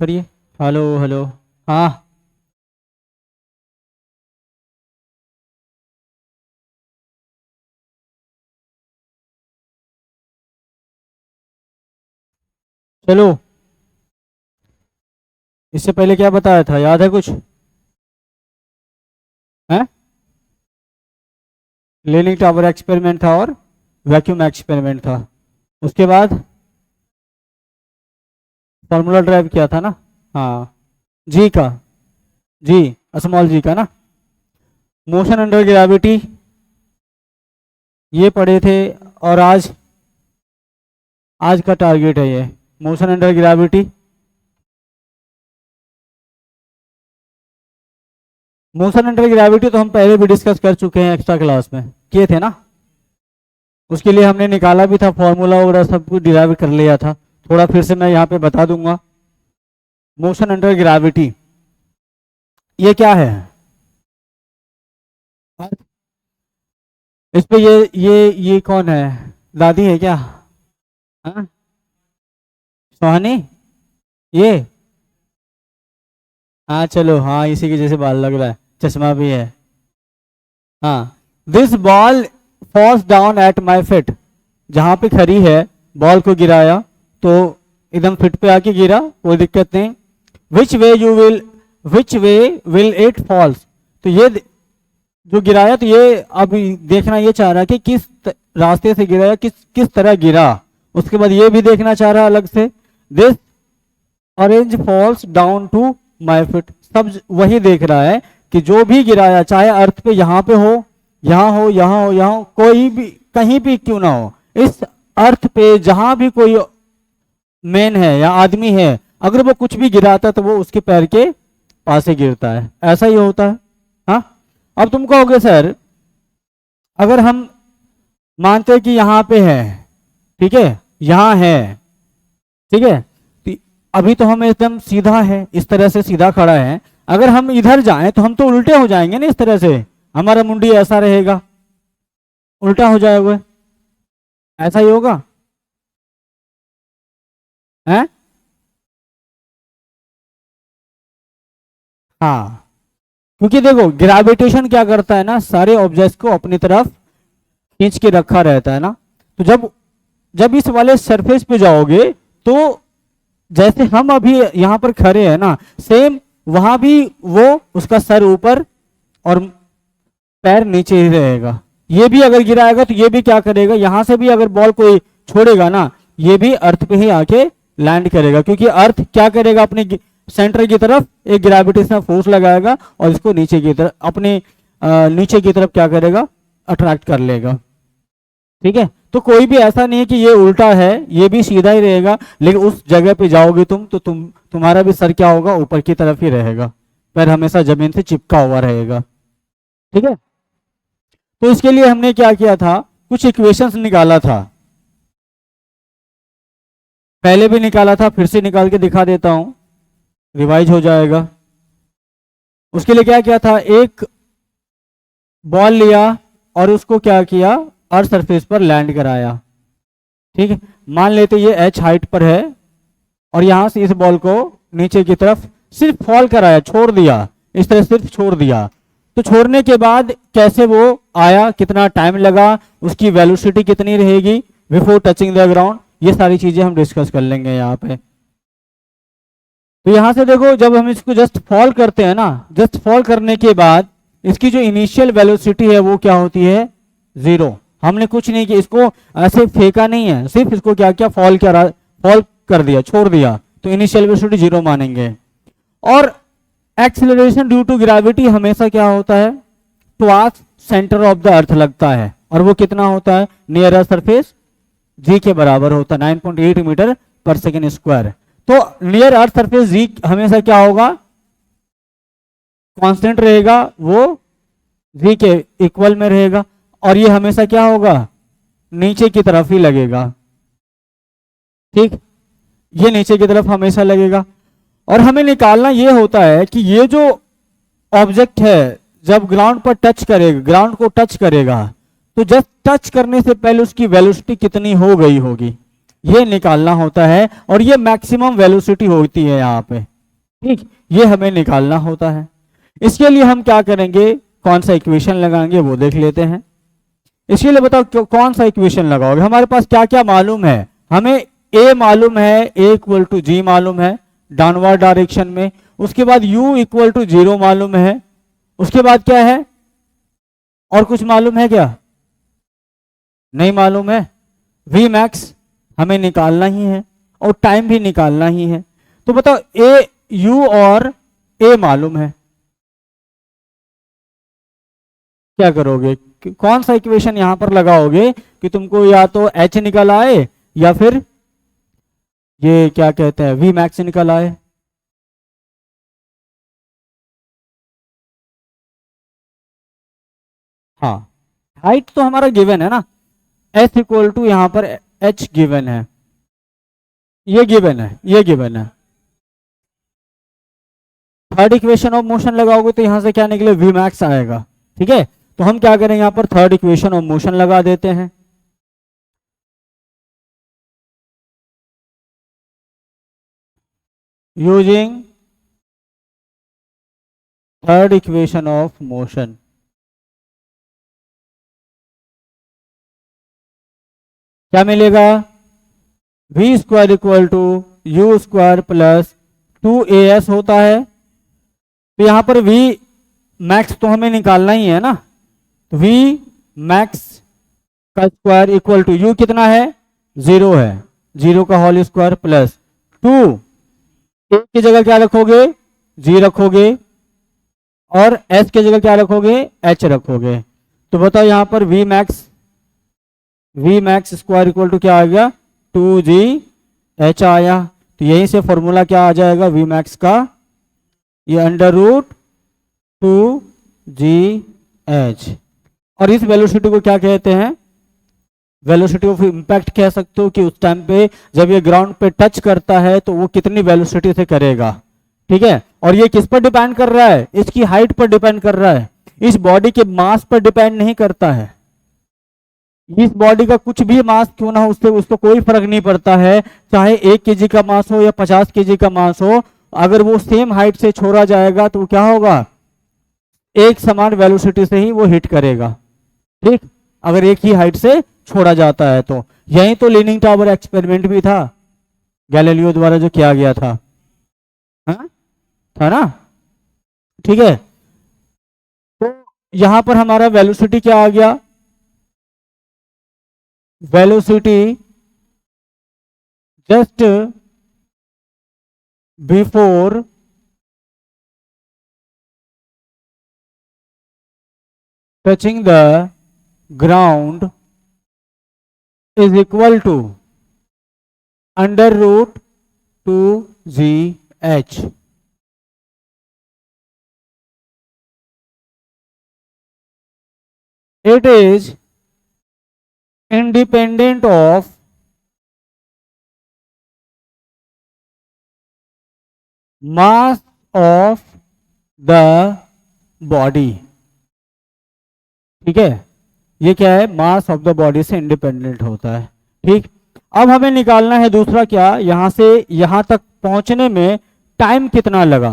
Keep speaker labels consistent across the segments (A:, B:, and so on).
A: करिए। Hello hello. हाँ चलो, इससे पहले क्या बताया था, याद है कुछ? है लीनिंग टावर एक्सपेरिमेंट था और वैक्यूम एक्सपेरिमेंट था। उसके बाद फार्मूला ड्राइव किया था ना। हाँ, जी का, जी, स्मॉल जी का ना। मोशन अंडर ग्रेविटी ये पढ़े थे। और आज आज का टारगेट है ये motion under gravity. Motion under gravity तो हम पहले भी डिस्कस कर चुके हैं, एक्स्ट्रा क्लास में किए थे ना। उसके लिए हमने निकाला भी था फॉर्मूला वगैरह, सब कुछ डिराइव कर लिया था। थोड़ा फिर से मैं यहाँ पे बता दूंगा। मोशन अंडर ग्रेविटी ये क्या है? इस पे ये कौन है? दादी है क्या? हाँ, सोहानी, ये। हाँ चलो, हाँ इसी के जैसे बाल लग रहा है, चश्मा भी है। हाँ, this ball falls down at my fit. जहाँ पे खड़ी है बॉल को गिराया तो एकदम फिट पे आके गिरा, कोई दिक्कत नहीं। विच वे विल इट फॉल्स। तो ये जो गिराया, तो ये अब देखना ये चाह रहा है कि किस रास्ते से गिराया, किस किस तरह गिरा। उसके बाद ये भी देखना चाह रहा है अलग से, this orange falls down to my foot. सब वही देख रहा है कि जो भी गिराया, चाहे अर्थ पे यहाँ पे हो, यहाँ हो, यहाँ हो, यहाँ हो, कोई भी कहीं भी क्यों ना हो, इस अर्थ पे जहां भी कोई मैन है या आदमी है, अगर वो कुछ भी गिराता है तो वो उसके पैर के पास से गिरता है। ऐसा ही होता है। हाँ, अब तुम कहोगे सर, अगर हम मानते हैं कि यहाँ पे है, ठीक है, यहाँ है, ठीक है, तो अभी तो हम एकदम सीधा है, इस तरह से सीधा खड़ा है। अगर हम इधर जाएं तो हम तो उल्टे हो जाएंगे ना, इस तरह से हमारा मुंडी ऐसा रहेगा, उल्टा हो जाएगा। ऐसा ही होगा है। हाँ, क्योंकि देखो ग्रेविटेशन क्या करता है ना, सारे ऑब्जेक्ट्स को अपनी तरफ खींच के रखा रहता है ना। तो जब जब इस वाले सरफेस पे जाओगे तो जैसे हम अभी यहाँ पर खड़े हैं ना, सेम वहां भी वो उसका सर ऊपर और पैर नीचे ही रहेगा। ये भी अगर गिराएगा तो ये भी क्या करेगा, यहां से भी अगर बॉल कोई छोड़ेगा ना, ये भी अर्थ पे ही आके लैंड करेगा, क्योंकि अर्थ क्या करेगा, अपने सेंटर की तरफ एक ग्रेविटेशनल फोर्स लगाएगा और इसको नीचे की तरफ, अपने नीचे की तरफ क्या करेगा, अट्रैक्ट कर लेगा। ठीक है, तो कोई भी ऐसा नहीं है कि ये उल्टा है, ये भी सीधा ही रहेगा। लेकिन उस जगह पे जाओगे तुम तो तुम्हारा भी सर क्या होगा, ऊपर की तरफ ही रहेगा, पैर हमेशा जमीन से चिपका हुआ रहेगा। ठीक है, तो इसके लिए हमने क्या किया था, कुछ इक्वेशंस निकाला था, पहले भी निकाला था, फिर से निकाल के दिखा देता हूं, रिवाइज हो जाएगा। उसके लिए क्या किया था, एक बॉल लिया और उसको क्या किया, अर्थ सरफेस पर लैंड कराया। ठीक है, मान लेते ये h हाइट पर है और यहां से इस बॉल को नीचे की तरफ सिर्फ फॉल कराया, छोड़ दिया, इस तरह सिर्फ छोड़ दिया। तो छोड़ने के बाद कैसे वो आया, कितना टाइम लगा, उसकी वेलोसिटी कितनी रहेगी बिफोर टचिंग द ग्राउंड, ये सारी चीजें हम डिस्कस कर लेंगे यहाँ पे। तो यहां से देखो, जब हम इसको जस्ट फॉल करते हैं ना, जस्ट फॉल करने के बाद इसकी जो इनिशियल वेलोसिटी है वो क्या होती है, 0। हमने कुछ नहीं किया, इसको ऐसे फेंका नहीं है, सिर्फ इसको क्या किया, फॉल कर दिया, छोड़ दिया, तो इनिशियल वेलोसिटी 0 मानेंगे। और एक्सीलरेशन ड्यू टू ग्रेविटी हमेशा क्या होता है, टुवर्ड्स सेंटर ऑफ द अर्थ लगता है, और वो कितना होता है, नियर अर्थ सरफेस जी के बराबर होता है, 9.8 मीटर पर सेकेंड स्क्वायर। तो नियर अर्थ सरफेस जी हमेशा क्या होगा, कांस्टेंट रहेगा, वो जी के इक्वल में रहेगा, और ये हमेशा क्या होगा, नीचे की तरफ ही लगेगा। ठीक, ये नीचे की तरफ हमेशा लगेगा। और हमें निकालना ये होता है कि ये जो ऑब्जेक्ट है जब ग्राउंड पर टच करेगा, ग्राउंड को टच करेगा, तो जस्ट टच करने से पहले उसकी वेलोसिटी कितनी हो गई होगी, ये निकालना होता है। और ये मैक्सिमम वेलोसिटी होती है यहाँ पे, ठीक, ये हमें निकालना होता है। इसके लिए हम क्या करेंगे, कौन सा इक्वेशन लगाएंगे वो देख लेते हैं। इसके लिए बताओ कौन सा इक्वेशन लगाओगे। हमारे पास क्या क्या मालूम है, हमें ए मालूम है, ए इक्वल टू जी मालूम है डाउनवर्ड डायरेक्शन में। उसके बाद u इक्वल टू 0 मालूम है। उसके बाद क्या है, और कुछ मालूम है क्या, नहीं मालूम है। v मैक्स हमें निकालना ही है और टाइम भी निकालना ही है। तो बताओ ए, u और a मालूम है, क्या करोगे, कौन सा इक्वेशन यहां पर लगाओगे कि तुमको या तो h निकल आए या फिर ये क्या कहते हैं v मैक्स निकल आए। हाँ, हाइट तो हमारा गिवन है ना, s इक्वल टू यहां पर h गिवन है, ये गिवन है, ये गिवन है। थर्ड इक्वेशन ऑफ मोशन लगाओगे तो यहां से क्या निकले, v मैक्स आएगा। ठीक है, तो हम क्या करें, यहां पर थर्ड इक्वेशन ऑफ मोशन लगा देते हैं। Using third equation of motion, क्या मिलेगा, v square equal to u square plus 2as होता है। तो यहां पर v मैक्स तो हमें निकालना ही है ना, तो v मैक्स का स्क्वायर इक्वल टू u कितना है, 0 है, 0 का होल स्क्वायर प्लस 2, a की जगह क्या रखोगे, g रखोगे, और s की जगह क्या रखोगे, h रखोगे। तो बताओ यहां पर v max square equal to क्या आ गया, 2gh आया। तो यहीं से फॉर्मूला क्या आ जाएगा v मैक्स का, ये अंडर रूट 2gh। और इस वेलोसिटी को क्या कहते हैं, वेलोसिटी ऑफ इंपैक्ट कह सकते हो, कि उस टाइम पे जब ये ग्राउंड पे टच करता है तो वो कितनी वेलोसिटी से करेगा। ठीक है, और ये किस पर डिपेंड कर रहा है, इसकी हाइट पर डिपेंड कर रहा है, इस बॉडी के मास पर डिपेंड नहीं करता है। इस बॉडी का कुछ भी मास क्यों ना हो, उससे उसको कोई फर्क नहीं पड़ता है, चाहे 1 केजी का मास हो या 50 केजी का मास हो, अगर वो सेम हाइट से छोड़ा जाएगा तो क्या होगा, एक समान वेलोसिटी से ही वो हिट करेगा। ठीक, अगर एक ही हाइट से छोड़ा जाता है तो। यही तो लीनिंग टावर एक्सपेरिमेंट भी था, गैलीलियो द्वारा जो किया गया था, हाँ? था ना। ठीक है, तो यहां पर हमारा वेलोसिटी क्या आ गया, velocity just before touching the ground is equal to under root 2gh। It is independent of mass of the body। ठीक है, ये क्या है, मास ऑफ द बॉडी से इंडिपेंडेंट होता है। ठीक, अब हमें निकालना है दूसरा क्या, यहां से यहां तक पहुंचने में टाइम कितना लगा,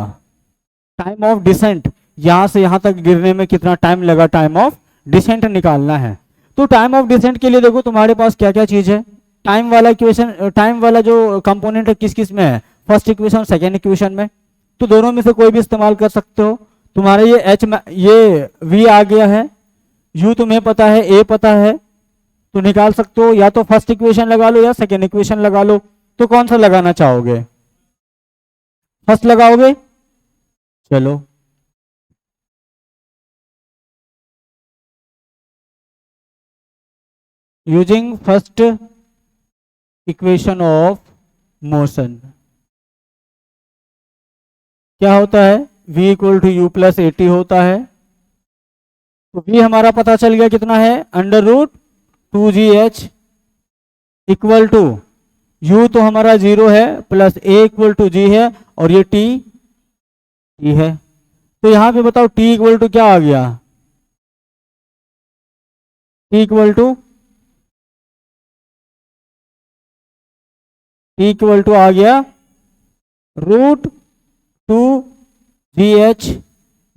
A: टाइम ऑफ डिसेंट, यहां से यहां तक गिरने में कितना टाइम लगा, टाइम ऑफ डिसेंट निकालना है। तो टाइम ऑफ डिसेंट के लिए देखो तुम्हारे पास क्या क्या चीज है, टाइम वाला इक्वेशन, टाइम वाला जो कंपोनेंट है किस किस में है, फर्स्ट इक्वेशन सेकेंड इक्वेशन में, तो दोनों में से कोई भी इस्तेमाल कर सकते हो। तुम्हारे ये एच, ये वी आ गया है, यू तुम्हें पता है, ए पता है, तो निकाल सकते हो, या तो फर्स्ट इक्वेशन लगा लो या सेकेंड इक्वेशन लगा लो। तो कौन सा लगाना चाहोगे, फर्स्ट लगाओगे, चलो using first equation of motion क्या होता है, v equal to u plus 80 होता है। तो v हमारा पता चल गया कितना है, under root 2gh equal to u तो हमारा 0 है plus a equal to g है, और ये t है। तो यहां पे बताओ t इक्वल टू क्या आ गया, t इक्वल टू आ गया रूट 2GH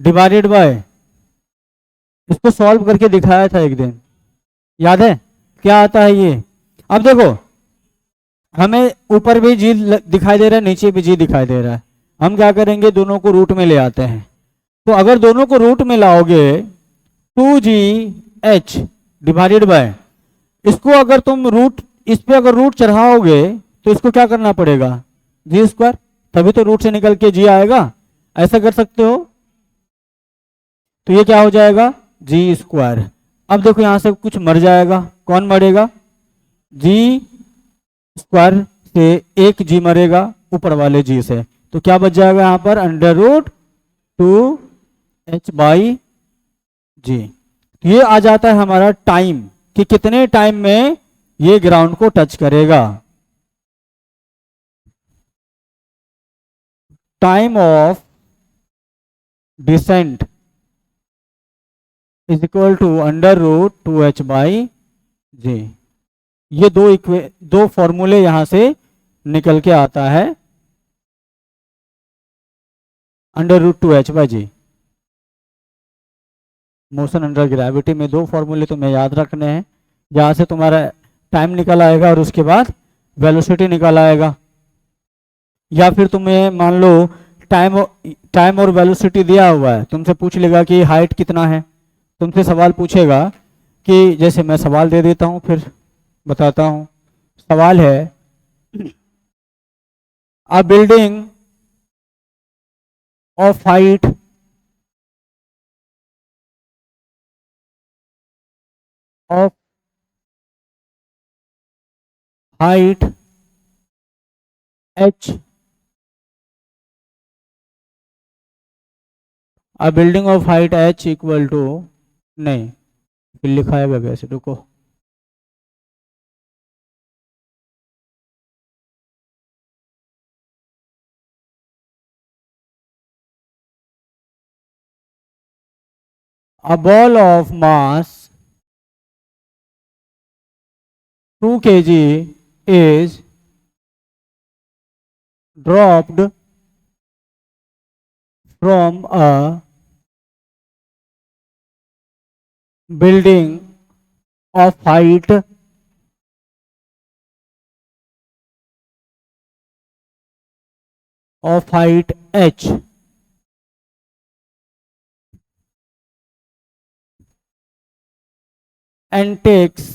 A: डिवाइडेड बाय, इसको सॉल्व करके दिखाया था एक दिन, याद है क्या आता है ये? अब देखो, हमें ऊपर भी जी दिखाई दे रहा है, नीचे भी जी दिखाई दे रहा है। हम क्या करेंगे, दोनों को रूट में ले आते हैं। तो अगर दोनों को रूट में लाओगे, 2GH डिवाइडेड बाय, इसको अगर तुम रूट, इस पे अगर रूट चढ़ाओगे तो इसको क्या करना पड़ेगा, जी स्क्वायर, तभी तो रूट से निकल के जी आएगा। ऐसा कर सकते हो, तो ये क्या हो जाएगा, जी स्क्वायर। अब देखो यहां से कुछ मर जाएगा, कौन मरेगा, जी स्क्वायर से एक जी मरेगा ऊपर वाले जी से, तो क्या बच जाएगा यहां पर, √2h/जी। तो ये आ जाता है हमारा टाइम, कि कितने टाइम में ये ग्राउंड को टच करेगा। Time of descent is equal to √2h/जी। ये दो फॉर्मूले यहां से निकल के आता है, √2h/जी। मोशन अंडर ग्रेविटी में दो फॉर्मूले तुम्हें याद रखने हैं, जहां से तुम्हारा टाइम निकल आएगा और उसके बाद वेलोसिटी निकल आएगा। या फिर तुम्हें मान लो टाइम टाइम और वेलोसिटी दिया हुआ है, तुमसे पूछ लेगा कि हाइट कितना है, तुमसे सवाल पूछेगा कि, जैसे मैं सवाल दे देता हूँ फिर बताता हूँ। सवाल है, a building of height of height h, a building of height h equal to, नहीं फिर लिखाएगा कैसे, रुको, a ball of mass 2 kg is dropped from a building of height h and takes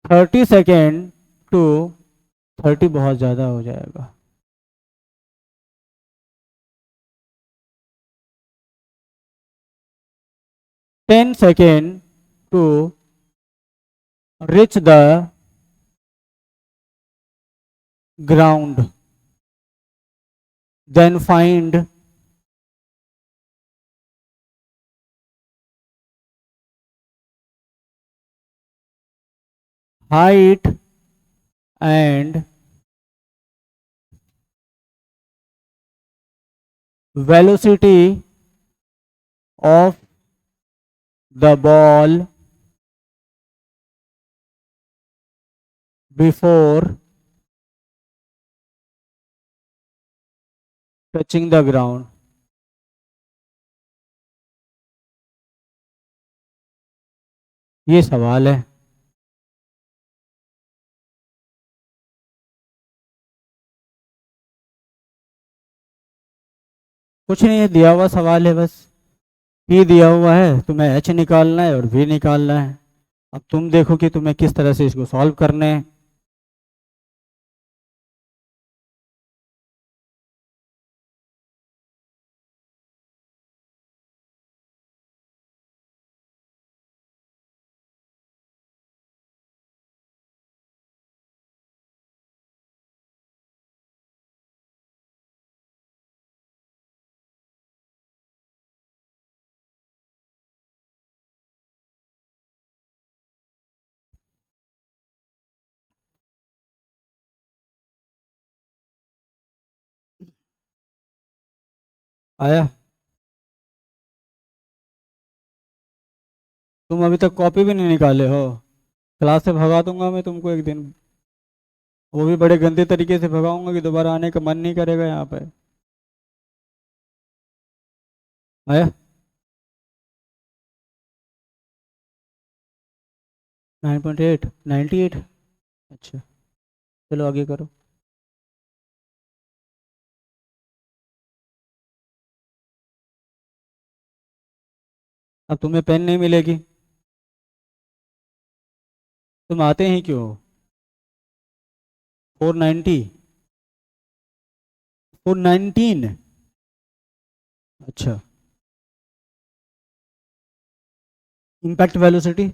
A: 30 second to, 30 बहुत ज़्यादा हो जाएगा, 10 second to reach the ground, then find height and velocity of the ball before touching the ground। ये सवाल है। कुछ नहीं है, दिया हुआ सवाल है बस, P दिया हुआ है, तुम्हें H निकालना है और V निकालना है। अब तुम देखो कि तुम्हें किस तरह से इसको सॉल्व करने हैं। आया? तुम अभी तक कॉपी भी नहीं निकाले हो, क्लास से भगा दूंगा मैं तुमको एक दिन। वो भी बड़े गंदे तरीके से भगाऊंगा कि दोबारा आने का मन नहीं करेगा यहाँ पे। आया 9.8 98। अच्छा चलो आगे करो। अब तुम्हें पेन नहीं मिलेगी, तुम आते ही क्यों हो? 490 419। अच्छा इम्पैक्ट वेलोसिटी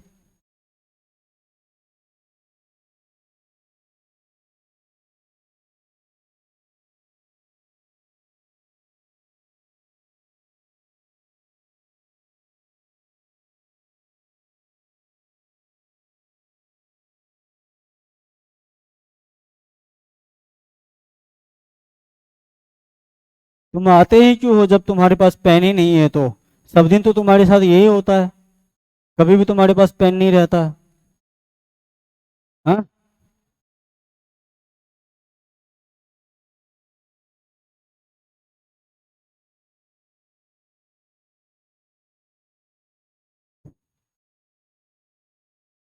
A: तुम आते ही क्यों हो जब तुम्हारे पास पेन ही नहीं है? तो सब दिन तो तुम्हारे साथ यही होता है, कभी भी तुम्हारे पास पेन नहीं रहता। हाँ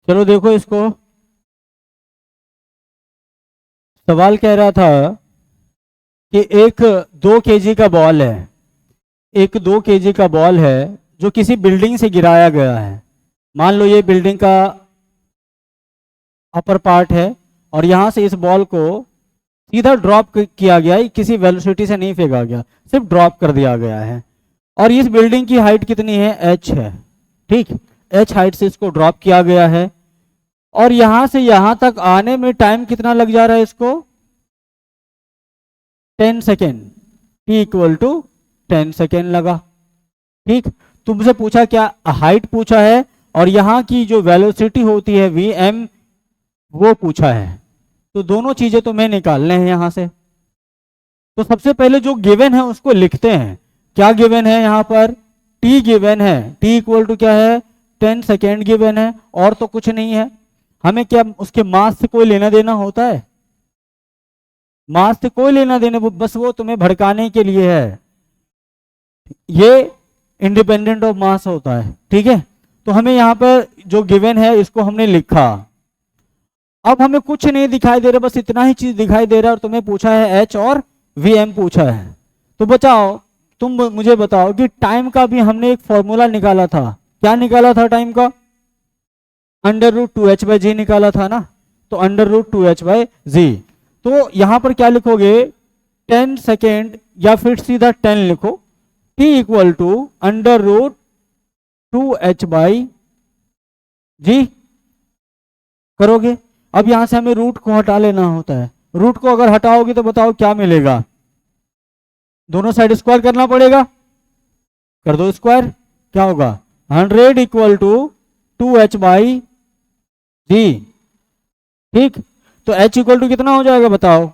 A: चलो देखो इसको। सवाल कह रहा था कि एक 2 केजी का बॉल है, एक 2 केजी का बॉल है जो किसी बिल्डिंग से गिराया गया है। मान लो ये बिल्डिंग का अपर पार्ट है और यहाँ से इस बॉल को सीधा ड्रॉप किया गया है, किसी वेलोसिटी से नहीं फेंका गया, सिर्फ ड्रॉप कर दिया गया है। और इस बिल्डिंग की हाइट कितनी है? h है। ठीक, h हाइट से इसको ड्रॉप किया गया है और यहाँ से यहाँ तक आने में टाइम कितना लग जा रहा है इसको? 10 second. t equal to 10 second लगा। ठीक, तुमसे पूछा क्या? हाइट पूछा है और यहाँ की जो वेलोसिटी होती है vm वो पूछा है। तो दोनों चीजें तुम्हें निकालने हैं यहाँ से। तो सबसे पहले जो गिवन है उसको लिखते हैं। क्या गिवन है यहाँ पर? t गिवन है, t इक्वल टू क्या है? 10 सेकेंड गिवन है और तो कुछ नहीं है। हमें क्या उसके मास से कोई लेना देना होता है? मास से कोई लेना देना, बस वो तुम्हें भड़काने के लिए है। ये इंडिपेंडेंट ऑफ मास होता है। ठीक है, तो हमें यहाँ पर जो गिवन है इसको हमने लिखा। अब हमें कुछ नहीं दिखाई दे रहा, बस इतना ही चीज दिखाई दे रहा है और तुम्हें पूछा है h और vm पूछा है। तो बचाओ, तुम मुझे बताओ कि टाइम का भी हमने एक फॉर्मूला निकाला था। क्या निकाला था टाइम का? √2h/g निकाला था ना। तो √2h/g। तो यहां पर क्या लिखोगे? 10 सेकेंड या फिर सीधा 10 लिखो। t इक्वल टू √2h/g करोगे। अब यहां से हमें रूट को हटा लेना होता है। रूट को अगर हटाओगे तो बताओ क्या मिलेगा? दोनों साइड स्क्वायर करना पड़ेगा, कर दो स्क्वायर। क्या होगा? 100 इक्वल टू 2h/g। ठीक, तो h इक्वल टू कितना हो जाएगा बताओ?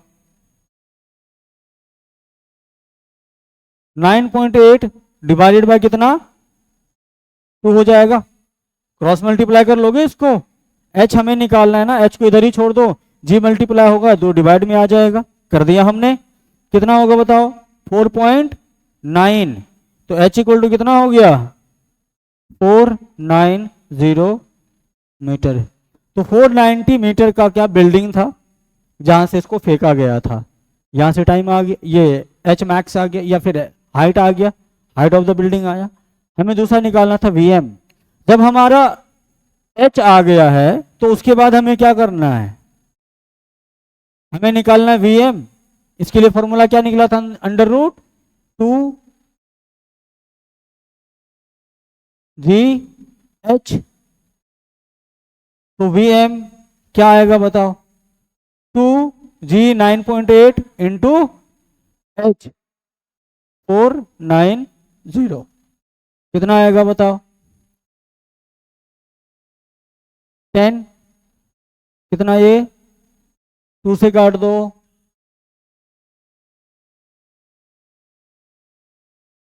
A: 9.8 डिवाइडेड बाय कितना? 2 हो जाएगा। क्रॉस मल्टीप्लाई कर लोगे इसको। h हमें निकालना है ना, h को इधर ही छोड़ दो, g मल्टीप्लाई होगा 2 डिवाइड में आ जाएगा। कर दिया हमने। कितना होगा बताओ? 4.9। तो h इक्वल टू कितना हो गया? 490 मीटर। तो 490 मीटर का क्या बिल्डिंग था जहां से इसको फेंका गया था। यहां से टाइम आ गया, ये h मैक्स आ गया या फिर हाइट आ गया, हाइट ऑफ द बिल्डिंग आया। हमें दूसरा निकालना था vm। जब हमारा h आ गया है तो उसके बाद हमें क्या करना है? हमें निकालना है vm। इसके लिए फॉर्मूला क्या निकला था? √2gh। तो vm क्या आएगा बताओ? 2g 9.8 into h 490। कितना आएगा बताओ? 10। कितना ये? 2 से काट दो,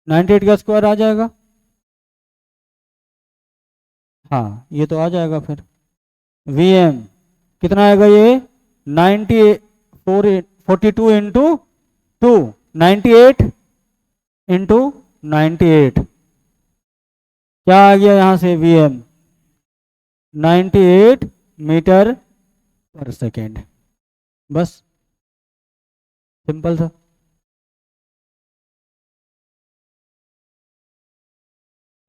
A: 98 का स्क्वायर आ जाएगा। हाँ ये तो आ जाएगा। फिर vm कितना आएगा? ये 42 इंटू 2, 98 इंटू 98, क्या आ गया यहां से वीएम? 98 metre per second. बस, सिंपल सा।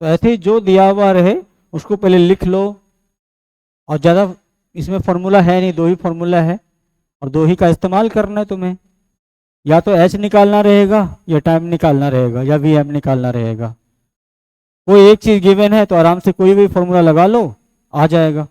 A: तो ऐसे ही जो दिया हुआ रहे उसको पहले लिख लो, और ज़्यादा इसमें फॉर्मूला है नहीं, दो ही फॉर्मूला है और दो ही का इस्तेमाल करना है तुम्हें। या तो एच निकालना रहेगा, या टाइम निकालना रहेगा, या वी एम निकालना रहेगा। कोई एक चीज़ गिवन है तो आराम से कोई भी फॉर्मूला लगा लो, आ जाएगा।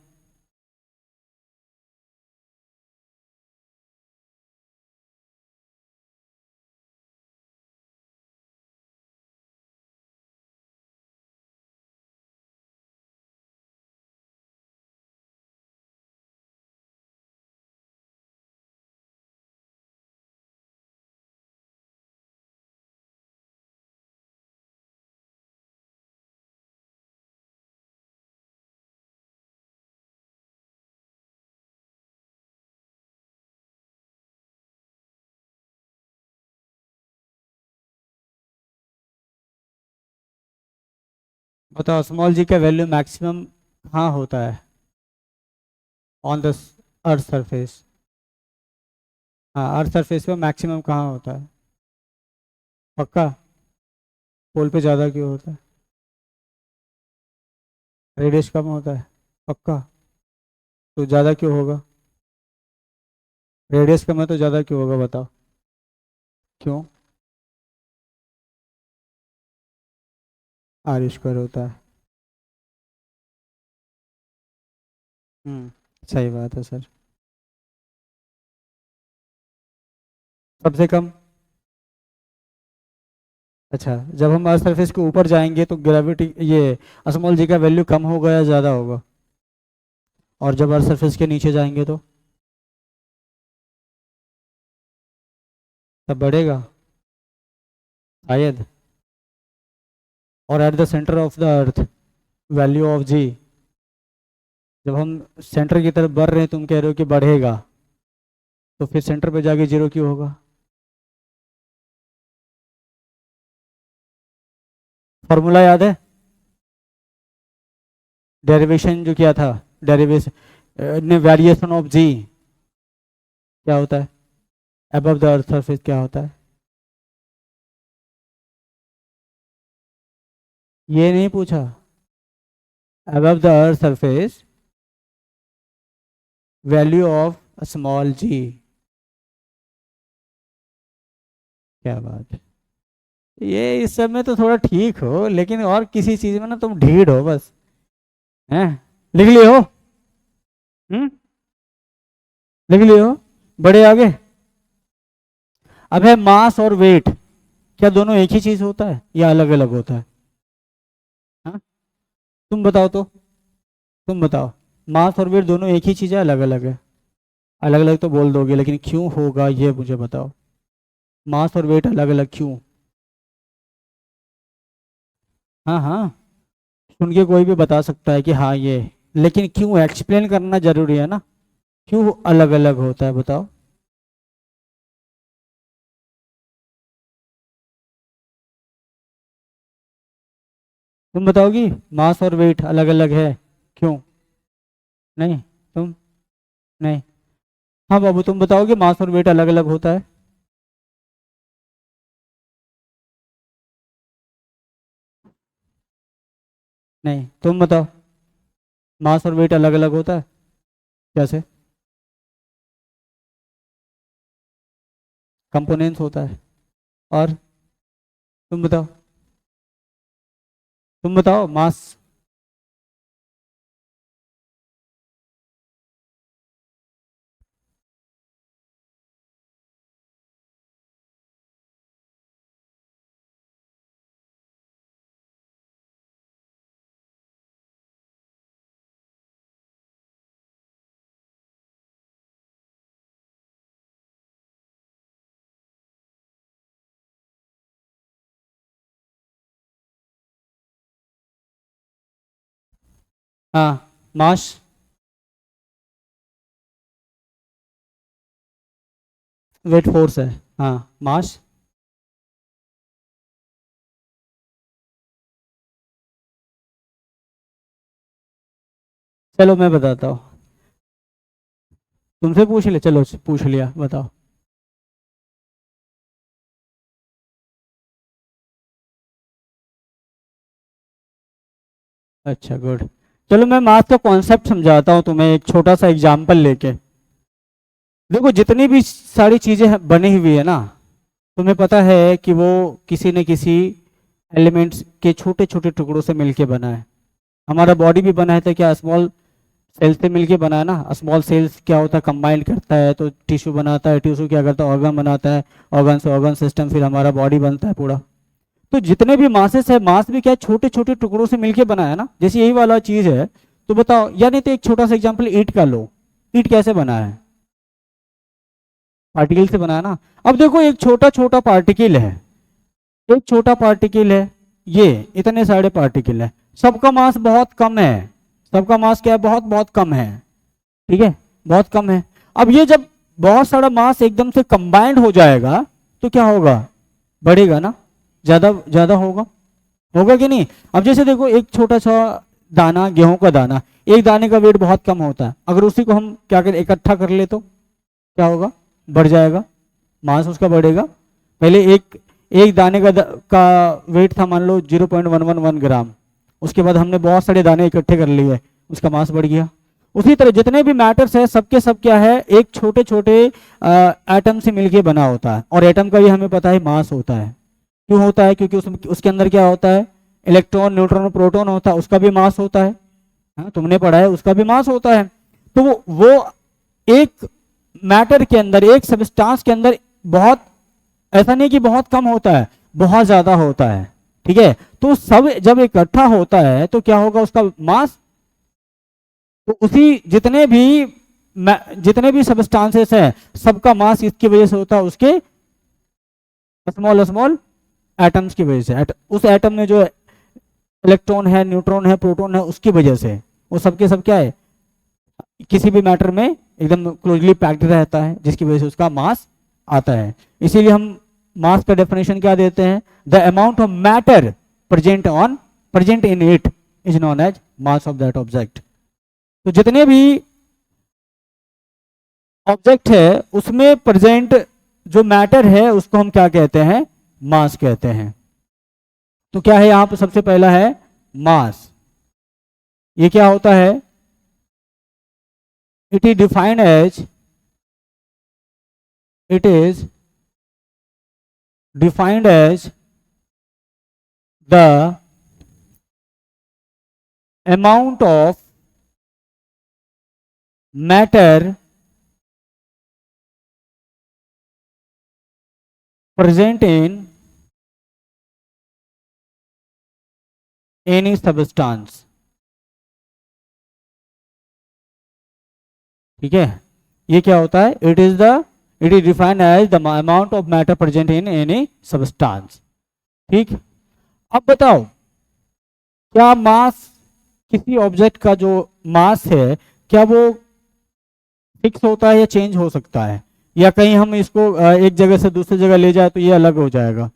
A: बताओ स्मॉल जी का वैल्यू मैक्सिमम कहाँ होता है? On the earth surface. हाँ, अर्थ सरफेस पे मैक्सिमम कहाँ होता है? पक्का? पोल पे ज़्यादा क्यों होता है? रेडियस कम होता है? पक्का? तो ज़्यादा क्यों होगा? रेडियस कम है तो ज़्यादा क्यों होगा बताओ? क्यों? आर स्क्वायर होता है। हम्म, सही बात है सर। सबसे कम? अच्छा, जब हम अर्थ सरफेस के ऊपर जाएंगे तो ग्रेविटी, ये स्मॉल जी का वैल्यू कम होगा या ज़्यादा होगा? और जब अर्थ सरफेस के नीचे जाएंगे तो तब बढ़ेगा शायद। और at the centre of the earth value of g, जब हम सेंटर की तरफ बढ़ रहे हैं तुम कह रहे हो कि बढ़ेगा, तो फिर सेंटर पे जाके जीरो क्यों होगा? फॉर्मूला याद है? डेरिवेशन जो किया था, डेरिवेशन वेरिएशन ऑफ जी क्या होता है? अबव द अर्थ सरफेस क्या होता है? ये नहीं पूछा। Above the earth surface value of small g. क्या बात है, ये इस सब में तो थोड़ा ठीक हो, लेकिन और किसी चीज में ना तुम ढीठ हो बस। हैं? लिख लिए हो? हम्म, लिख लिए हो? बड़े आगे। अब है मास और वेट, क्या दोनों एक ही चीज होता है या अलग अलग होता है? हाँ? तुम बताओ तो, तुम बताओ। मास और वेट दोनों एक ही चीज है, अलग अलग है? अलग अलग तो बोल दोगे, लेकिन क्यों होगा ये मुझे बताओ। मास और वेट अलग अलग क्यों? हाँ हाँ, सुन के कोई भी बता सकता है कि हाँ ये, लेकिन क्यों एक्सप्लेन करना जरूरी है ना, क्यों अलग अलग होता है बताओ। तुम बताओगी मास और वेट अलग अलग है क्यों? नहीं? तुम? नहीं? हाँ बाबू, तुम बताओगे मास और वेट अलग अलग होता है? नहीं? तुम बताओ, मास और वेट अलग अलग होता है कैसे? कंपोनेंट्स होता है। और तुम बताओ, तुम बताओ मास। हाँ, मास। वेट फोर्स है, हाँ मास। चलो मैं बताता हूँ, तुमसे पूछ ले, चलो पूछ लिया, बताओ। अच्छा गुड। चलो मैं मास का कॉन्सेप्ट समझाता हूँ तुम्हें एक छोटा सा एग्जांपल लेके। देखो जितनी भी सारी चीजें बनी हुई है ना, तुम्हें पता है कि वो किसी न किसी एलिमेंट्स के छोटे छोटे टुकड़ों से मिलके बना है। हमारा बॉडी भी बना है तो क्या स्मॉल सेल से मिलके बना है ना। स्मॉल सेल्स क्या होता है, कंबाइन करता है तो टिश्यू बनाता है, टिश्यू क्या करता है, ऑर्गन बनाता है, ऑर्गन से ऑर्गन सिस्टम, फिर हमारा बॉडी बनता है पूरा। तो जितने भी मासेस है, मास भी क्या छोटे छोटे टुकड़ों से मिलके बना है ना, जैसे यही वाला चीज है। तो बताओ, या नहीं तो एक छोटा सा एग्जांपल ईंट का लो। ईंट कैसे बना है, पार्टिकल से बना है ना। अब देखो एक छोटा छोटा पार्टिकल है, एक छोटा पार्टिकल है, ये इतने सारे पार्टिकल है, सबका मास बहुत कम है। सबका मास क्या है, बहुत बहुत कम है। ठीक है, बहुत कम है। अब ये जब बहुत सारा मास एकदम से कंबाइंड हो जाएगा तो क्या होगा, बढ़ेगा ना, ज्यादा ज्यादा होगा, होगा कि नहीं। अब जैसे देखो एक छोटा सा दाना, गेहूं का दाना, एक दाने का वेट बहुत कम होता है, अगर उसी को हम क्या करें, इकट्ठा कर ले तो क्या होगा, बढ़ जाएगा, मास उसका बढ़ेगा। पहले एक एक दाने का वेट था मान लो 0.111 ग्राम, उसके बाद हमने बहुत सारे दाने इकट्ठे कर लिए, उसका मास बढ़ गया। उसी तरह जितने भी मैटर्स है सबके सब क्या है, एक छोटे छोटे एटम से मिलके बना होता है, और एटम का भी हमें पता है मास होता है। क्यों होता है, क्योंकि उसके अंदर क्या होता है, इलेक्ट्रॉन न्यूट्रॉन प्रोटॉन होता है, उसका भी मास होता है। हाँ, तुमने पढ़ा है, उसका भी मास होता है। तो वो एक मैटर के अंदर, एक सब्सटेंस के अंदर बहुत, ऐसा नहीं कि बहुत कम होता है, बहुत ज्यादा होता है। ठीक है, तो सब जब इकट्ठा होता है तो क्या होगा, उसका मास। तो उसी जितने भी सब्सटेंसेस हैं, सबका मास इसकी वजह से होता है, उसके स्मॉल स्मॉल एटम्स की वजह से। उस एटम में जो इलेक्ट्रॉन है, न्यूट्रॉन है, प्रोटॉन है, उसकी वजह से वो सबके सब क्या है, किसी भी मैटर में एकदम क्लोजली पैक्ड रहता है, जिसकी वजह से उसका मास आता है। इसीलिए हम मास का डेफिनेशन क्या देते हैं, the amount of matter present in it is known as mass of that object. तो जितने भी ऑब्जेक्ट है उसमें प्रेजेंट जो मैटर है उसको हम क्या कहते हैं, मास कहते हैं। तो क्या है यहाँ पे, सबसे पहला है मास। ये क्या होता है, it is defined as it is defined as the amount of matter present in any substance। ठीक है, ये क्या होता है, it is defined as the amount of matter present in any substance. ठीक, अब बताओ, क्या मास, किसी ऑब्जेक्ट का जो मास है, क्या वो फिक्स होता है या चेंज हो सकता है, या कहीं हम इसको एक जगह से दूसरी जगह ले जाए तो ये अलग हो जाएगा,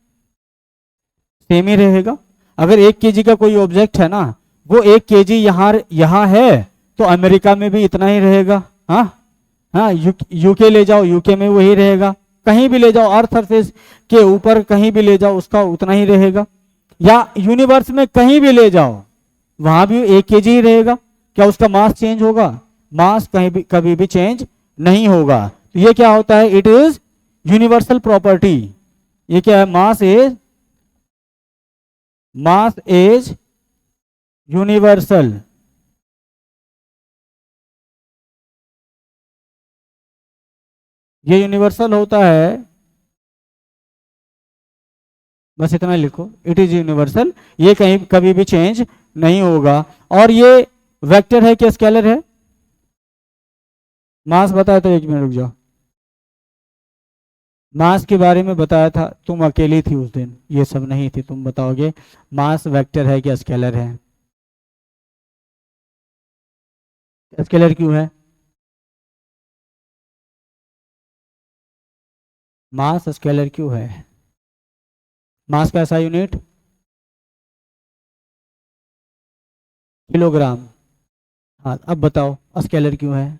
A: सेम ही रहेगा। अगर 1 kg का कोई ऑब्जेक्ट है ना, वो 1 kg यहाँ यहाँ है तो अमेरिका में भी इतना ही रहेगा। हाँ, हाँ, यूके ले जाओ, यूके में वही रहेगा। कहीं भी ले जाओ, अर्थ सरफेस के ऊपर कहीं भी ले जाओ, उसका उतना ही रहेगा। या यूनिवर्स में कहीं भी ले जाओ, वहां भी 1 kg ही रहेगा। क्या उसका मास चेंज होगा, मास कहीं भी कभी भी चेंज नहीं होगा। तो ये क्या होता है, इट इज यूनिवर्सल प्रॉपर्टी। ये क्या है, मास इज यूनिवर्सल। ये यूनिवर्सल होता है, बस इतना लिखो, इट इज यूनिवर्सल, ये कहीं कभी भी चेंज नहीं होगा। और ये वेक्टर है कि स्केलर है, मास बताया तो 1 मिनट रुक जाओ, मास के बारे में बताया था, तुम अकेली थी उस दिन, ये सब नहीं थी, तुम बताओगे मास वेक्टर है कि स्केलर है। स्केलर क्यों है, मास स्केलर क्यों है? मास का SI यूनिट किलोग्राम। हाँ, अब बताओ स्केलर क्यों है?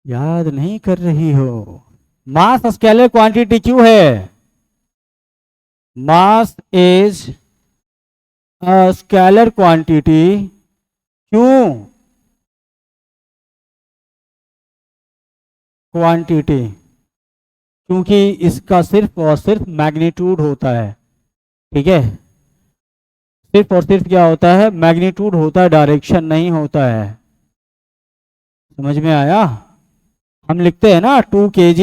A: याद नहीं कर रही हो? मास स्केलर क्वांटिटी क्यों है? Mass is scalar quantity. क्यों क्वांटिटी? क्योंकि इसका सिर्फ और सिर्फ मैग्नीट्यूड होता है। ठीक है, सिर्फ और सिर्फ क्या होता है? मैग्नीट्यूड होता है, डायरेक्शन नहीं होता है। समझ में आया? हम लिखते हैं ना 2 kg,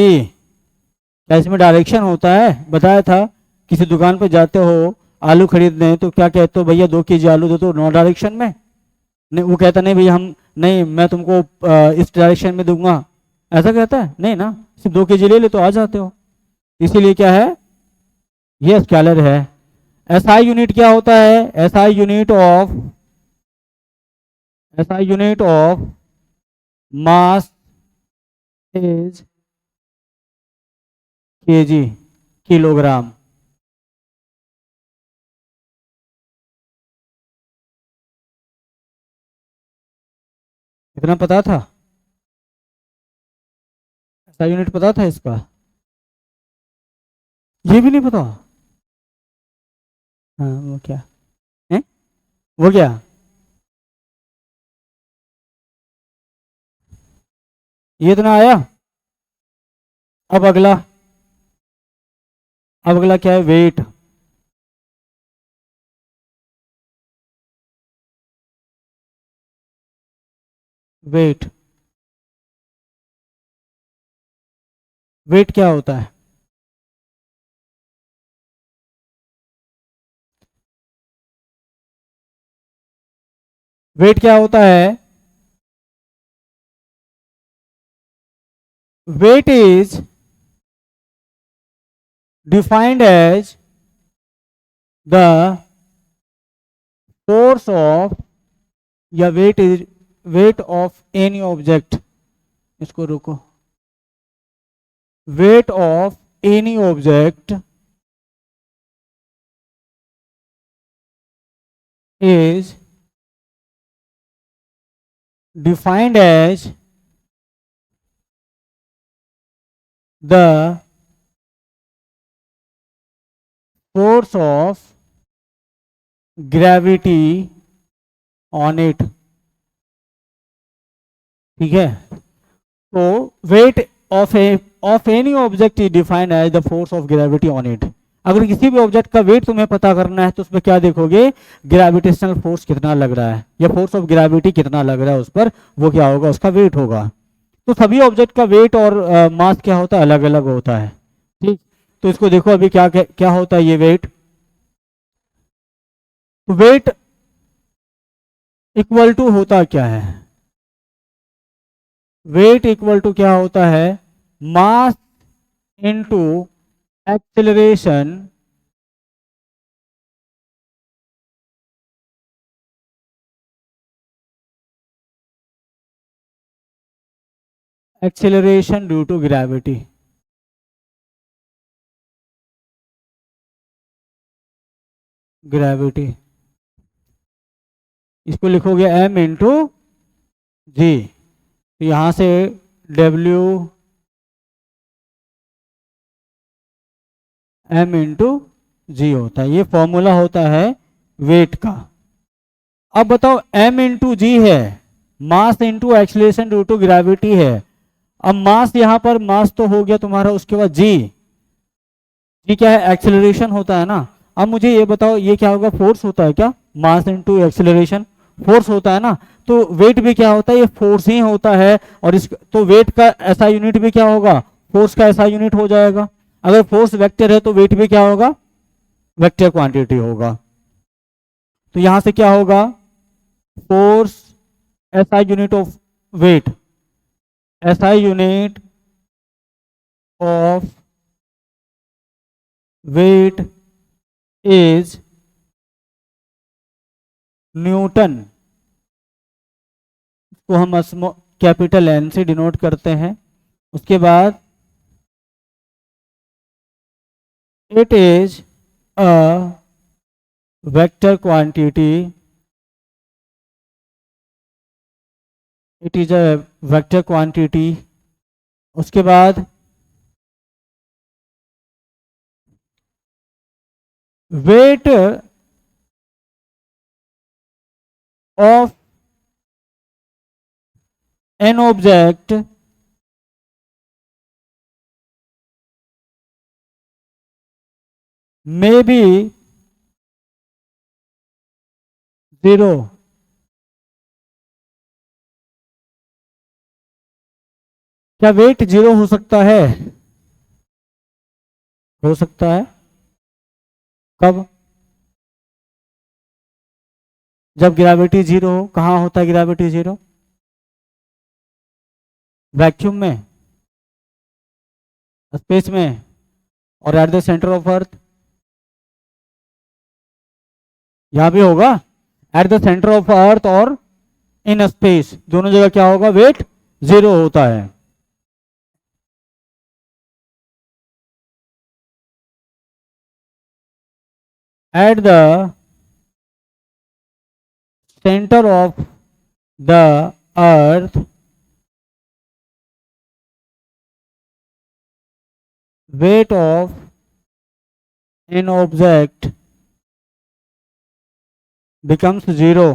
A: क्या इसमें डायरेक्शन होता है? बताया था। किसी दुकान पर जाते हो आलू खरीदने तो क्या कहते हो? भैया 2 kg आलू दो, तो नो डायरेक्शन में। नहीं, वो कहता नहीं भैया हम नहीं, मैं तुमको इस डायरेक्शन में दूंगा, ऐसा कहता है? नहीं ना, सिर्फ 2 kg ले ले तो आ जाते हो। इसीलिए क्या है? ये स्केलर है। SI यूनिट क्या होता है? SI unit of mass is kg, kilogram. इतना पता था? SI यूनिट पता था इसका? ये भी नहीं पता? हाँ, वो क्या है? वो क्या? ये इतना आया। अब अगला, अब अगला क्या है? वेट। वेट, वेट क्या होता है? वेट क्या होता है? Weight is defined as the force of, या वेट ऑफ एनी ऑब्जेक्ट। इसको रुको। Weight of any object is defined as the force of gravity on it। ठीक है, तो weight of any object is defined as the force of gravity on it. अगर किसी भी object का wait तुम्हें पता करना है तो उसमें क्या देखोगे? ग्रेविटेशनल फोर्स कितना लग रहा है, या फोर्स ऑफ ग्रेविटी कितना लग रहा है उस पर, वो क्या होगा? उसका वेट होगा। तो सभी ऑब्जेक्ट का वेट और मास क्या होता है? अलग अलग होता है। ठीक, तो इसको देखो अभी क्या क्या, क्या होता है ये वेट। तो वेट इक्वल टू होता क्या है? वेट इक्वल टू क्या होता है? Mass into acceleration acceleration due to gravity. Gravity, इसको लिखोगे m इंटू जी। तो यहां से W m इंटू जी होता है। ये फॉर्मूला होता है वेट का। अब बताओ, m इंटू जी है, mass into acceleration due to gravity है। अब मास, यहां पर मास तो हो गया तुम्हारा, उसके बाद जी। जी क्या है? एक्सेलरेशन होता है ना। अब मुझे ये बताओ, ये क्या होगा? फोर्स होता है क्या? मास इनटू एक्सेलरेशन फोर्स होता है ना। तो वेट भी क्या होता है? ये फोर्स ही होता है। और इस तो वेट का SI यूनिट भी क्या होगा? फोर्स का SI यूनिट हो जाएगा। अगर फोर्स वेक्टर है तो वेट भी क्या होगा? वेक्टर क्वांटिटी होगा। तो यहां से क्या होगा? Force SI unit of weight, SI unit of weight is newton को हम कैपिटल एन से डिनोट करते हैं। उसके बाद it is a vector quantity, it is a vector quantity. उसके बाद weight of an object may be 0। क्या वेट 0 हो सकता है? हो सकता है। कब? जब ग्रेविटी 0 हो। कहाँ होता है ग्रेविटी 0? वैक्यूम में, स्पेस में, और at the centre of earth. यहां भी होगा eight the centre of earth और इन स्पेस, दोनों जगह क्या होगा? वेट 0 होता है। Eight the centre of the earth weight of an object becomes 0,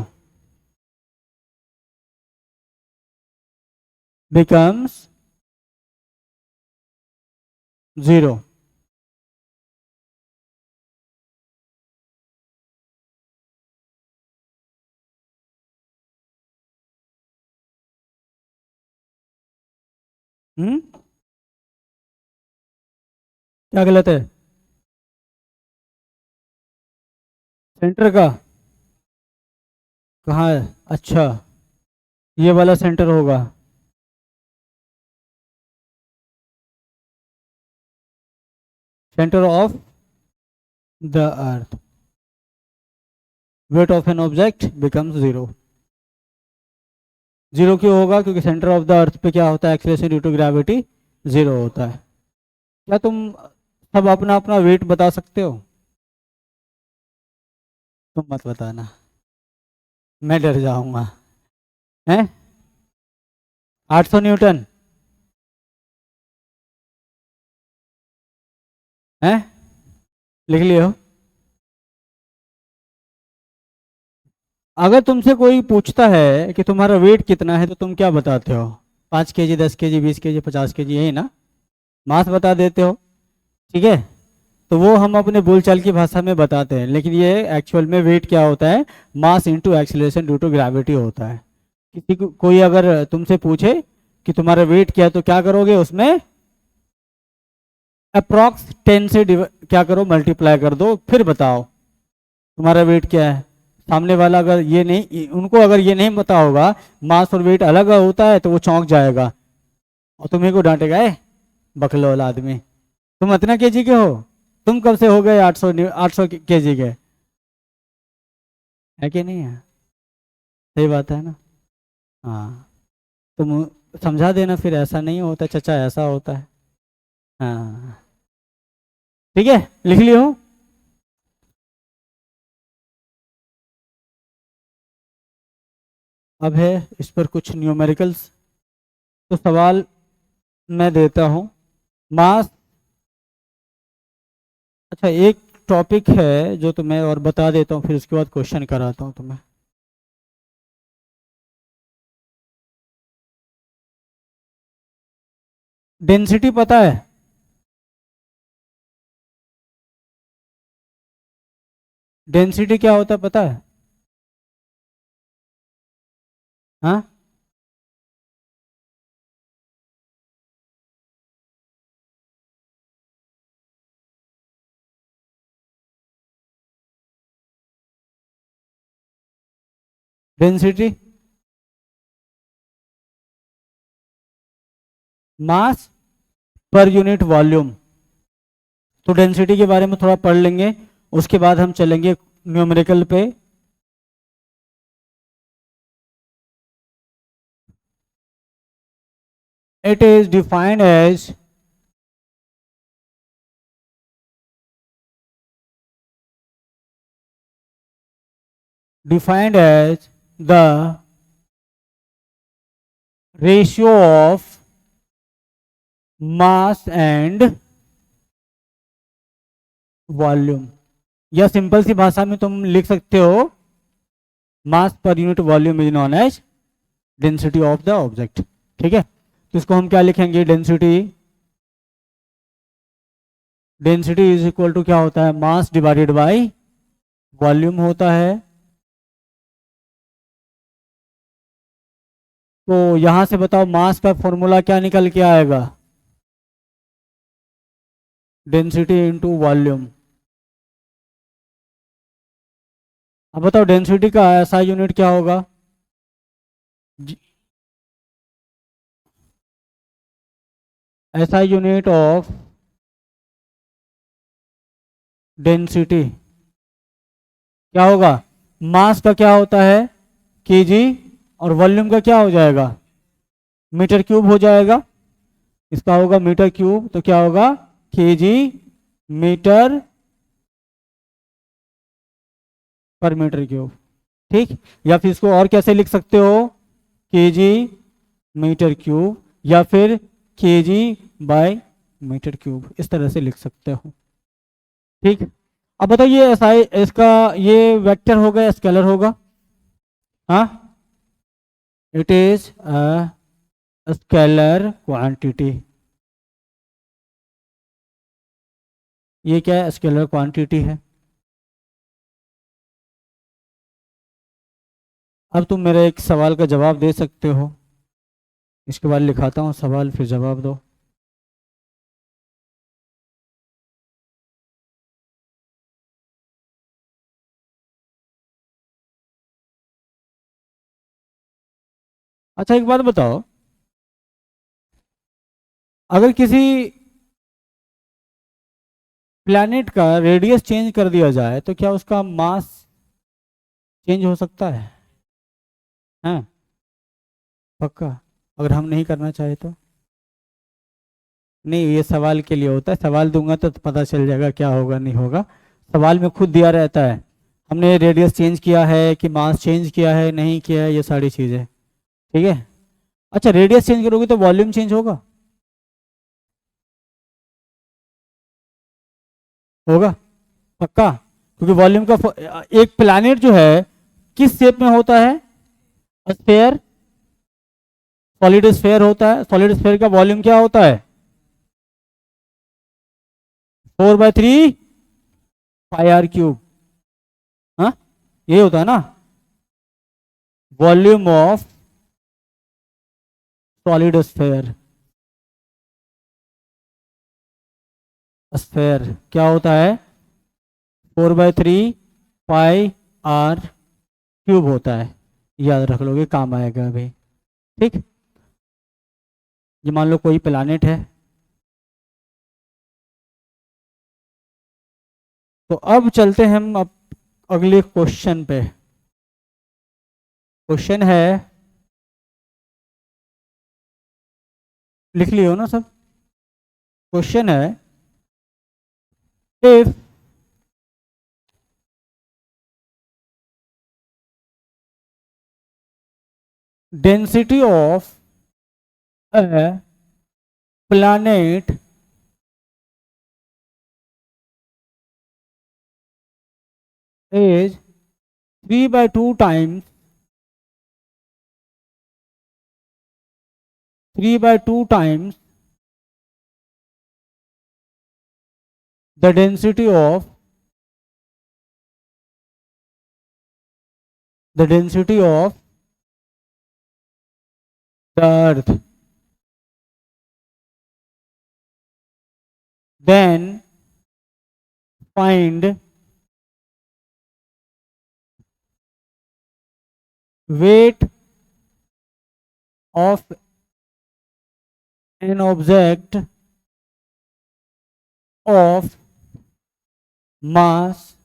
A: becomes 0। क्या गलत है? सेंटर का कहाँ है? अच्छा, ये वाला सेंटर होगा। Centre of the earth, weight of an object becomes 0। 0 क्यों होगा? क्योंकि सेंटर ऑफ द अर्थ पे क्या होता है? एक्सेलरेशन ड्यू टू ग्रेविटी 0 होता है। क्या तुम सब अपना अपना वेट बता सकते हो? तुम मत बताना, मैं डर जाऊंगा। हैं? 800 न्यूटन है? लिख लियो। अगर तुमसे कोई पूछता है कि तुम्हारा वेट कितना है तो तुम क्या बताते हो? 5 kg, 10 kg, 20 kg, 50 kg, यही ना? मास बता देते हो, ठीक है? तो वो हम अपने बोलचाल की भाषा में बताते हैं, लेकिन ये एक्चुअल में वेट क्या होता है? Mass into acceleration due to gravity होता है। किसी को कोई अगर तुमसे पूछे कि तुम्हारा वेट क्या है तो क्या करोगे? उसमें अप्रॉक्स 10 से क्या करो? मल्टीप्लाई कर दो, फिर बताओ तुम्हारा वेट क्या है। सामने वाला अगर ये नहीं, उनको अगर ये नहीं पता होगा मास और वेट अलग होता है तो वो चौंक जाएगा और तुम्हें को डांटेगा, ए बकलोल आदमी, तुम इतना केजी के हो? तुम कब से हो गए 800 केजी के? है कि नहीं है? सही बात है ना? हाँ, तुम समझा देना फिर, ऐसा नहीं होता चचा, ऐसा होता है। हाँ, ठीक है, लिख लियो। अब है इस पर कुछ न्यूमेरिकल्स। तो सवाल मैं देता हूँ। मास, अच्छा एक टॉपिक है जो तुम्हें और बता देता हूँ, फिर उसके बाद क्वेश्चन कराता हूँ तुम्हें। डेंसिटी पता है? डेंसिटी क्या होता है पता है? हाँ, density mass per unit volume. तो डेंसिटी के बारे में थोड़ा पढ़ लेंगे, उसके बाद हम चलेंगे न्यूमेरिकल पे। it is defined as the ratio of mass and volume, या सिंपल सी भाषा में तुम लिख सकते हो mass per unit volume is known as density of the object. ठीक है, तो इसको हम क्या लिखेंगे, डेंसिटी इज इक्वल टू क्या होता है, मास डिवाइडेड बाय वॉल्यूम होता है। तो यहां से बताओ मास का फॉर्मूला क्या निकल के आएगा, डेंसिटी इंटू वॉल्यूम। अब बताओ डेंसिटी का ऐसा यूनिट क्या होगा, ऐसा यूनिट ऑफ डेंसिटी क्या होगा, मास का क्या होता है केजी, और वॉल्यूम का क्या हो जाएगा मीटर क्यूब हो जाएगा। इसका होगा मीटर क्यूब, तो क्या होगा केजी मीटर पर मीटर क्यूब। ठीक, या फिर इसको और कैसे लिख सकते हो, केजी मीटर क्यूब या फिर केजी बाय मीटर क्यूब, इस तरह से लिख सकते हो। ठीक, अब बताइए ऐसा इसका ये वेक्टर होगा या स्केलर होगा, हाँ it is a scalar quantity. ये क्या है, स्केलर क्वांटिटी है। अब तुम मेरे एक सवाल का जवाब दे सकते हो, इसके बाद लिखाता हूँ सवाल फिर जवाब दो। अच्छा एक बात बताओ, अगर किसी प्लैनेट का रेडियस चेंज कर दिया जाए तो क्या उसका मास चेंज हो सकता है, हाँ पक्का, अगर हम नहीं करना चाहे तो। नहीं, ये सवाल के लिए होता है, सवाल दूंगा तो पता चल जाएगा क्या होगा नहीं होगा। सवाल में खुद दिया रहता है हमने रेडियस चेंज किया है कि मास चेंज किया है नहीं किया है, ये सारी चीज़ें। ठीक है, अच्छा रेडियस चेंज करोगे तो वॉल्यूम चेंज होगा, होगा पक्का, क्योंकि वॉल्यूम का एक प्लैनेट जो है किस शेप में होता है, स्फेयर, सॉलिड स्फेयर होता है। सॉलिड स्फेयर का वॉल्यूम क्या होता है, 4/3 पाई आर क्यूब, हाँ ये होता है ना volume of solid sphere. Sphere क्या होता है 4/3 पाई आर क्यूब होता है, याद रख लोगे काम आएगा अभी। ठीक, ये मान लो कोई प्लानेट है, तो अब चलते हैं हम अब अगले क्वेश्चन पे। क्वेश्चन है, लिख लियो ना सब। क्वेश्चन है, if density of a planet is 3/2 times 3/2 times the density of the earth, then find weight of an object of mass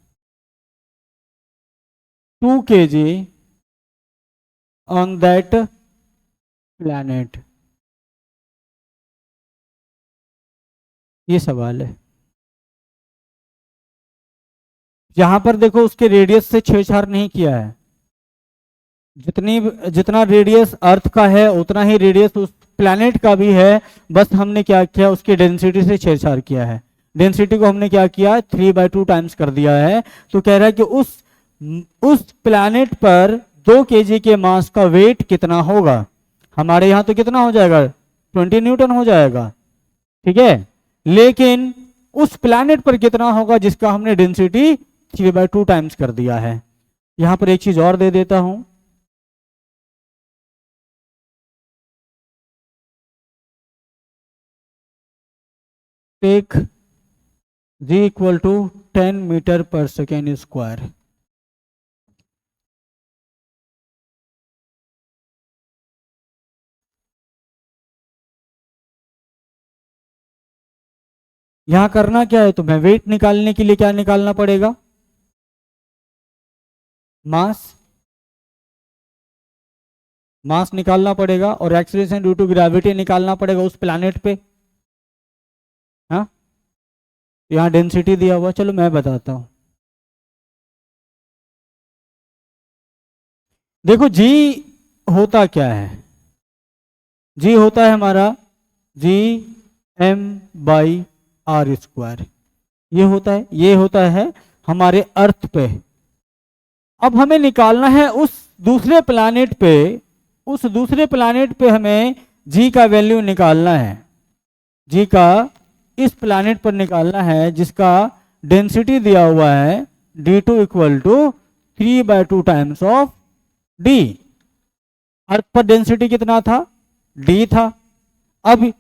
A: 2 kg on that planet। ये सवाल है। यहां पर देखो उसके रेडियस से छेड़छाड़ नहीं किया है। जितना रेडियस अर्थ का है उतना ही रेडियस उस प्लैनेट का भी है, बस हमने क्या किया, उसकी डेंसिटी से छेड़छाड़ किया है। डेंसिटी को हमने क्या किया, 3/2 टाइम्स कर दिया है। तो कह रहा है कि उस प्लैनेट पर 2 kg के मास का वेट कितना होगा। हमारे यहाँ तो कितना हो जाएगा, 20 न्यूटन हो जाएगा, ठीक है। लेकिन उस प्लैनेट पर कितना होगा जिसका हमने डेंसिटी 3/2 टाइम्स कर दिया है। यहां पर एक चीज और दे देता हूं, take g equal to 10 metre per second square. यहां करना क्या है तुम्हें, वेट निकालने के लिए क्या निकालना पड़ेगा, मास निकालना पड़ेगा, और एक्सीलरेशन ड्यू टू ग्रेविटी निकालना पड़ेगा उस प्लैनेट पे। हाँ, यहाँ डेंसिटी दिया हुआ, चलो मैं बताता हूं। देखो जी होता क्या है, जी होता है हमारा G m/r²। ये होता है हमारे अर्थ पे। अब हमें निकालना है उस दूसरे प्लैनेट पे हमें जी का वैल्यू निकालना है। जी का इस प्लैनेट पर निकालना है जिसका डेंसिटी दिया हुआ है d2 equal to 3/2 times of d। Earth पर डेंसिटी कितना था, d था। अब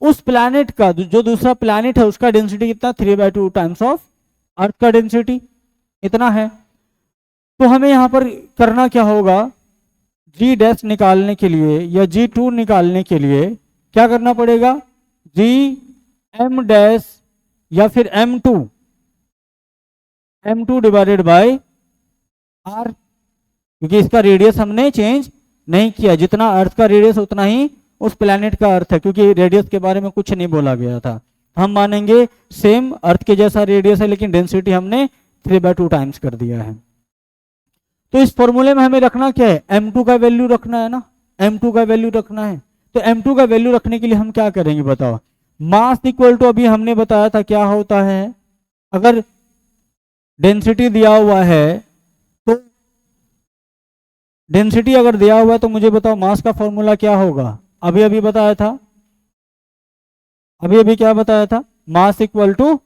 A: उस प्लैनेट का जो दूसरा प्लैनेट है उसका डेंसिटी कितना, 3/2 टाइम्स ऑफ अर्थ का डेंसिटी, इतना है। तो हमें यहां पर करना क्या होगा, जी डैश निकालने के लिए या G2 निकालने के लिए क्या करना पड़ेगा, जी m डैश या फिर m2 डिवाइडेड बाय r, क्योंकि इसका रेडियस हमने चेंज नहीं किया। जितना अर्थ का रेडियस उतना ही उस प्लैनेट का अर्थ है, क्योंकि रेडियस के बारे में कुछ नहीं बोला गया था। हम मानेंगे सेम अर्थ के जैसा रेडियस है, लेकिन डेंसिटी हमने 3/2 टाइम्स कर दिया है। तो इस फॉर्मूले में हमें रखना क्या है, m2 का वैल्यू रखना है ना, m2 का वैल्यू रखना है। तो m2 का वैल्यू रखने के लिए हम क्या करेंगे बताओ, मास इक्वल टू, अभी हमने बताया था क्या होता है, अगर डेंसिटी दिया हुआ है तो डेंसिटी अगर दिया हुआ है तो मुझे बताओ मास का फॉर्मूला क्या होगा। अभी बताया था, अभी क्या बताया था, mass equal to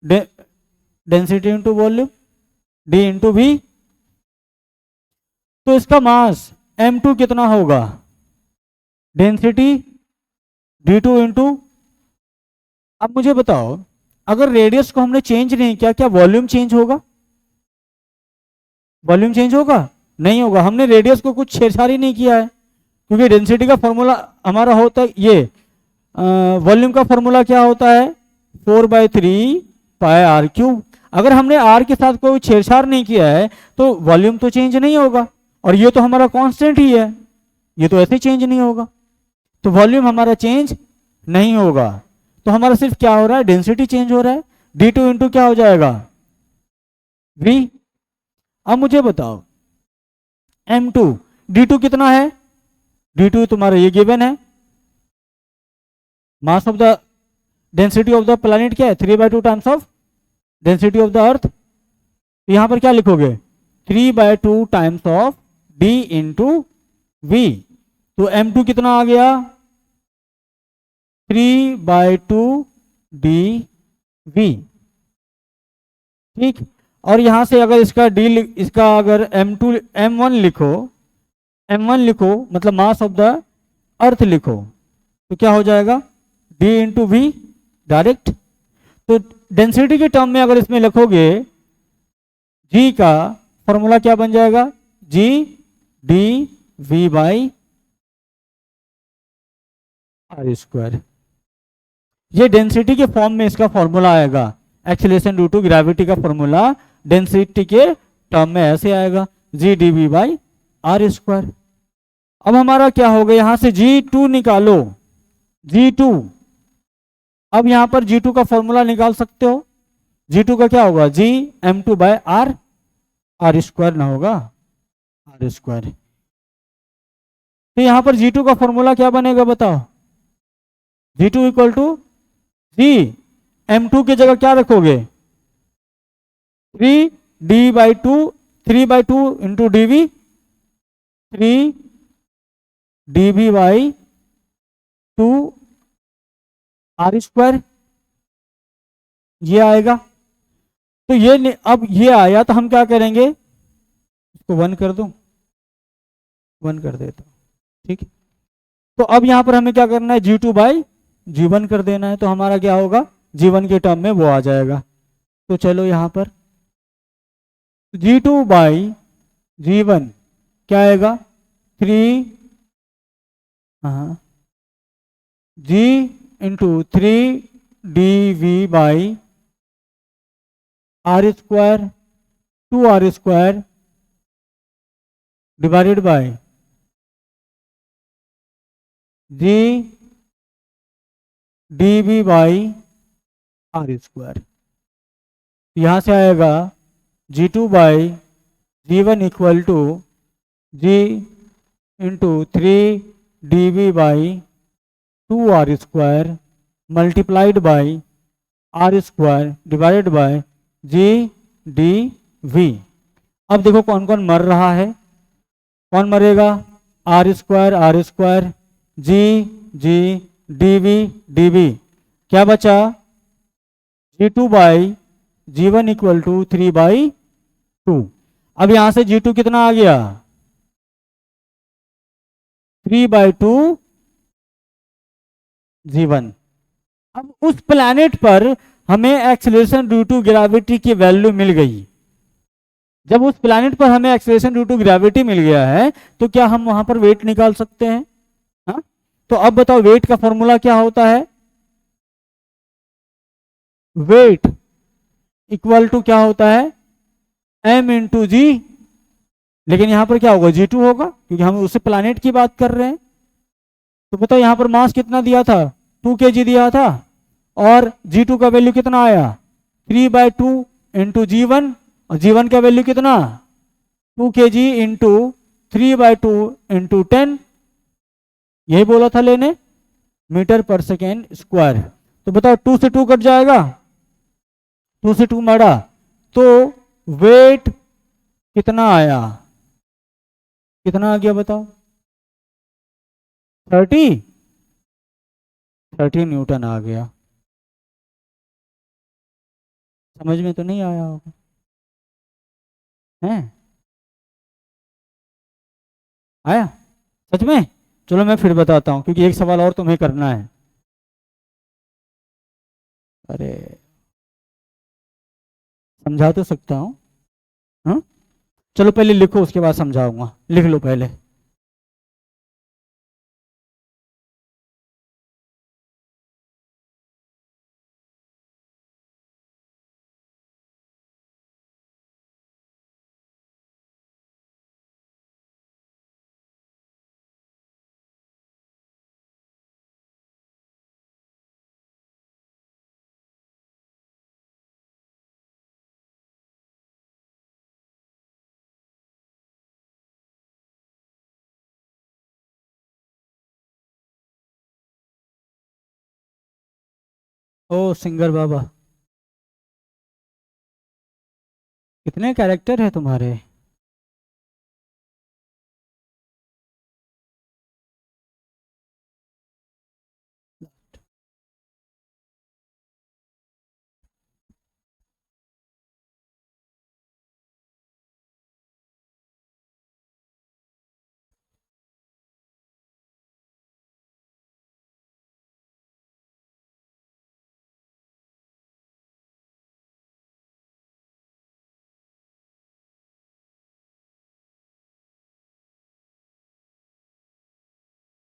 A: density into volume, d into v. तो इसका मास m2 कितना होगा, डेंसिटी d2 इंटू। अब मुझे बताओ अगर रेडियस को हमने चेंज नहीं किया, क्या वॉल्यूम चेंज होगा, वॉल्यूम चेंज होगा, नहीं होगा। हमने रेडियस को कुछ छेड़छाड़ ही नहीं किया है, क्योंकि डेंसिटी का फॉर्मूला हमारा होता है ये, वॉल्यूम का फॉर्मूला क्या होता है, 4/3 पाई r³। अगर हमने r के साथ कोई छेड़छाड़ नहीं किया है तो वॉल्यूम तो चेंज नहीं होगा, और ये तो हमारा कांस्टेंट ही है, ये तो ऐसे चेंज नहीं होगा। तो वॉल्यूम हमारा चेंज नहीं होगा, तो हमारा सिर्फ क्या हो रहा है, डेंसिटी चेंज हो रहा है। d2 इंटू क्या हो जाएगा, v। अब मुझे बताओ m2, d2 कितना है, d2 तुम्हारा ये गिवन है, mass of the density of the planet क्या है, 3/2 times of density of the earth. यहां पर क्या लिखोगे, 3/2 times of d into v. तो m2 कितना आ गया, 3/2 dv, ठीक। और यहां से अगर इसका अगर m1 लिखो मतलब मास ऑफ द अर्थ लिखो, तो क्या हो जाएगा, d इंटू वी डायरेक्ट। तो डेंसिटी के टर्म में अगर इसमें लिखोगे, g का फॉर्मूला क्या बन जाएगा, g dv/r²। ये डेंसिटी के फॉर्म में इसका फॉर्मूला आएगा, एक्सीलरेशन ड्यू टू ग्रेविटी का फॉर्मूला डेंसिटी के टर्म में ऐसे आएगा, g dv/r²। अब हमारा क्या होगा, यहां से G2 निकालो, G2 अब यहां पर G2 का फॉर्मूला निकाल सकते हो। G2 का क्या होगा, Gm2/r, आर स्क्वायर ना होगा, आर स्क्वायर। तो यहां पर G2 का फॉर्मूला क्या बनेगा बताओ, G2 equal to ji M2 की जगह क्या रखोगे, 3d/2, 3/2 into dv, 3dv/2 are square, ये आएगा। तो अब ये आया तो हम क्या करेंगे, इसको 1 कर दूं, 1 कर देता हूं, ठीक है। तो अब यहां पर हमें क्या करना है, G2/G1 कर देना है, तो हमारा क्या होगा, G1 के टर्म में वो आ जाएगा। तो चलो यहां पर G2/G1 क्या आएगा, 3G/3dv/r square 2r square divided by g dv/r square. यहां से आएगा G2/G1 equal to G into 3dv/2r square multiplied by r square divided by g d v. अब देखो कौन कौन मर रहा है, कौन मरेगा, r square g g d v क्या बचा, G2/G1 इक्वल टू 3/2। अब यहां से G2 कितना आ गया, 3/2 G1। अब उस प्लैनेट पर हमें एक्सेलरेशन ड्यू टू ग्रेविटी की वैल्यू मिल गई। जब उस प्लैनेट पर हमें एक्सेलरेशन ड्यू टू ग्रेविटी मिल गया है तो क्या हम वहां पर वेट निकाल सकते हैं, हा? तो अब बताओ वेट का फॉर्मूला क्या होता है, वेट इक्वल टू क्या होता है, m इंटू जी। लेकिन यहां पर क्या होगा, G2 होगा क्योंकि हम उसी प्लैनेट की बात कर रहे हैं। तो बताओ यहां पर मास कितना दिया था, 2 kg दिया था, और G2 का वैल्यू कितना आया, 3/2 इंटू G1, और G1 का वैल्यू कितना, 2 kg इंटू 3/2 इंटू 10, यही बोला था लेने, मीटर पर सेकेंड स्क्वायर। तो बताओ 2 से 2 कट जाएगा, 2 से 2 मरा, तो वेट कितना आया, कितना आ गया बताओ, 30 30 न्यूटन आ गया। समझ में तो नहीं आया होगा, हैं, आया सच में। चलो मैं फिर बताता हूँ क्योंकि एक सवाल और तुम्हें करना है। अरे समझा तो सकता हूँ, हाँ, चलो पहले लिखो उसके बाद समझाऊंगा, लिख लो पहले। ओ सिंगर बाबा, कितने कैरेक्टर है तुम्हारे,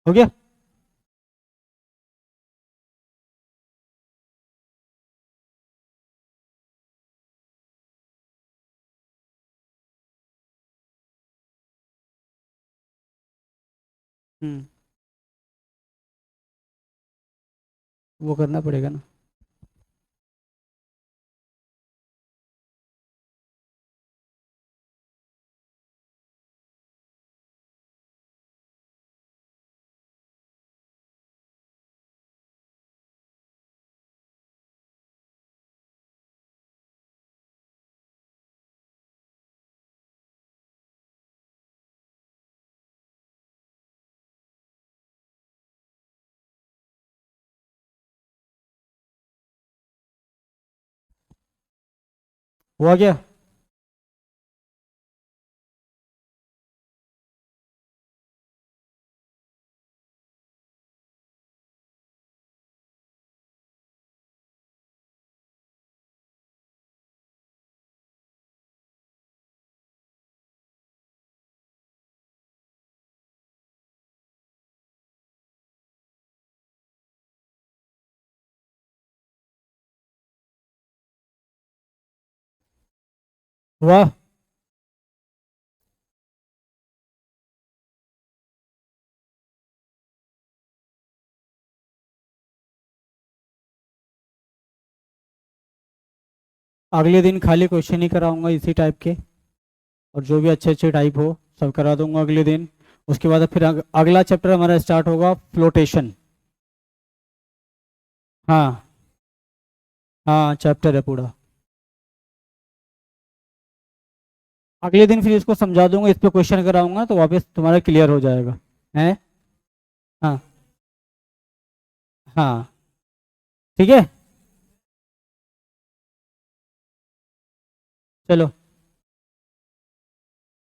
A: हो गया। हम्म वो करना पड़ेगा ना। हुआ क्या? वाह। अगले दिन खाली क्वेश्चन ही कराऊंगा इसी टाइप के, और जो भी अच्छे अच्छे टाइप हो सब करा दूंगा अगले दिन। उसके बाद फिर अगला चैप्टर हमारा स्टार्ट होगा, फ्लोटेशन। हाँ हाँ, चैप्टर है पूरा। अगले दिन फिर इसको समझा दूंगा, इस पे क्वेश्चन कराऊंगा तो वापस तुम्हारा क्लियर हो जाएगा। है। हाँ हाँ। ठीक है। चलो।